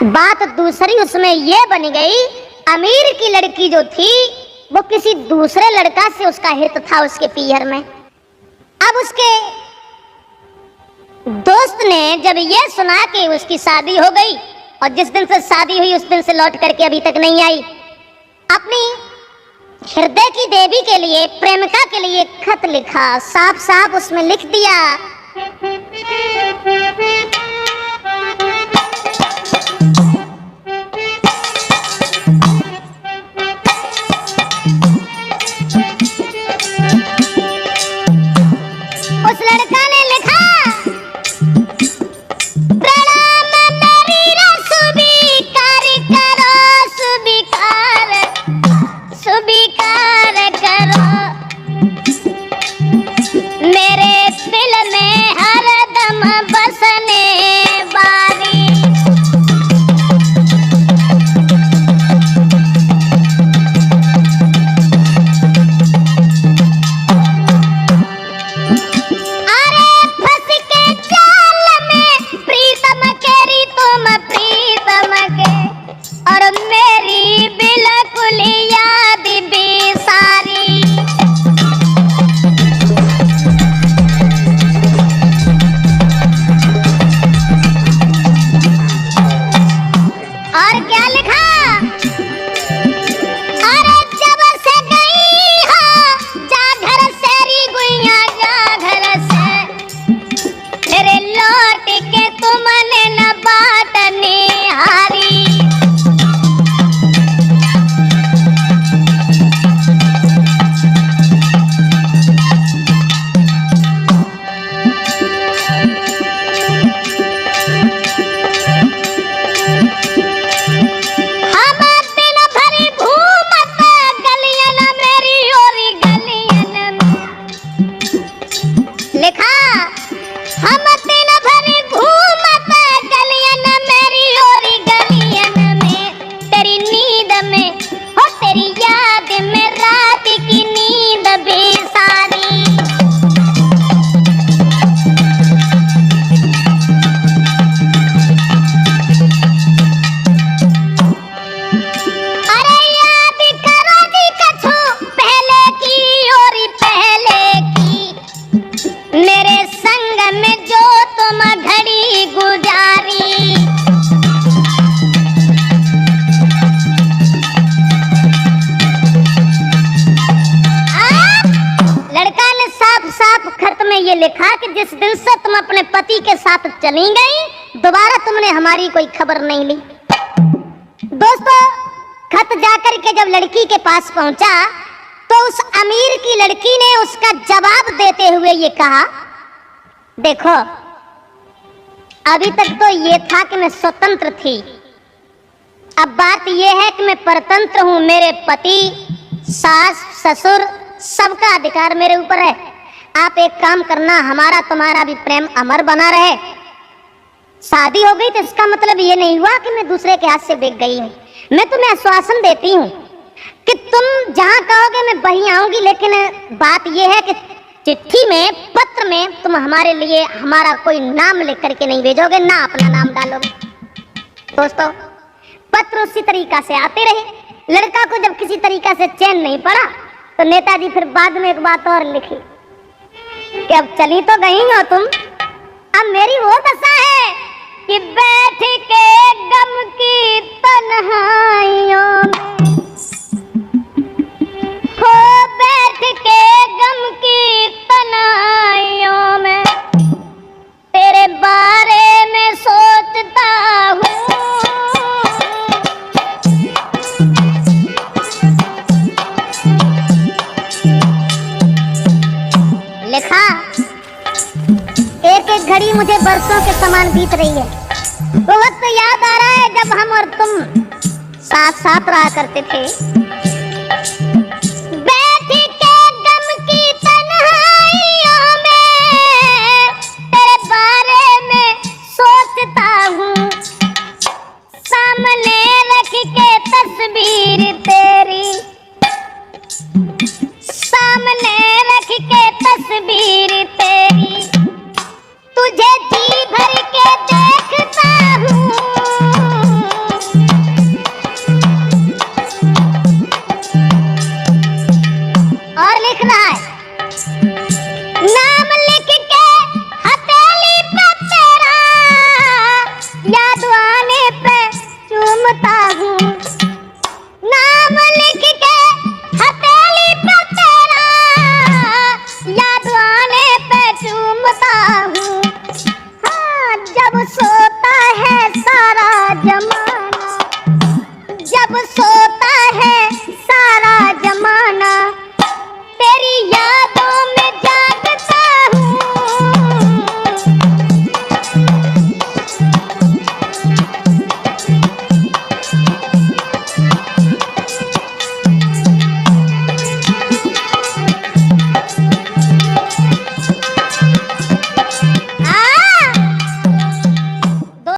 बात दूसरी उसमें ये बन गई, अमीर की लड़की जो थी वो किसी दूसरे लड़का से उसका हित था उसके पीहर में। अब उसके दोस्त ने जब ये सुना कि उसकी शादी हो गई और जिस दिन से शादी हुई उस दिन से लौट करके अभी तक नहीं आई, अपनी हृदय की देवी के लिए, प्रेमिका के लिए खत लिखा, साफ साफ उसमें लिख दिया, उस लड़का ने लिखा, प्रणाम मेरी स्वीकार करो, स्वीकार स्वीकार करो, मेरे दिल में हरदम बसने वाली। लिखा कि जिस दिन से तुम अपने पति के साथ चली गई दोबारा तुमने हमारी कोई खबर नहीं ली। दोस्तों, खत जाकर के जब लड़की के पास पहुंचा तो उस अमीर की लड़की ने उसका जवाब देते हुए ये कहा, देखो अभी तक तो ये था कि मैं स्वतंत्र थी, अब बात ये है कि मैं परतंत्र हूं। मेरे पति, सास, ससुर सबका अधिकार मेरे ऊपर है। आप एक काम करना, हमारा तुम्हारा भी प्रेम अमर बना रहे। शादी हो गई तो इसका मतलब ये नहीं हुआ कि मैं दूसरे के हाथ से बिक गई हूँ। मैं तुम्हें आश्वासन देती हूँ कि तुम जहाँ कहोगे मैं वहीं आऊंगी, लेकिन बात यह है कि चिट्ठी में, पत्र में तुम हमारे लिए हमारा कोई नाम लिख करके नहीं भेजोगे, ना अपना नाम डालोगे। दोस्तों, पत्र उसी तरीका से आते रहे। लड़का को जब किसी तरीका से चैन नहीं पड़ा तो नेताजी फिर बाद में एक बात और लिखी कि अब चली तो गई हो तुम, अब मेरी वो दशा है कि बैठ के गम की तन्हाइयों में, हो बैठ के गम की तन्हाइयों में तेरे बारे में सोचता हूँ। लिखा, एक एक घड़ी मुझे बरसों के समान बीत रही है। वो वक्त याद आ रहा है जब हम और तुम साथ साथ रहा करते थे। बैठ के गम की तन्हाइयों में तेरे बारे में सोचता हूँ, सामने रख के तस्वीर तेरी, सामने रख के तस्वीर तेरी, तुझे जी भर के देखता हूँ। ममता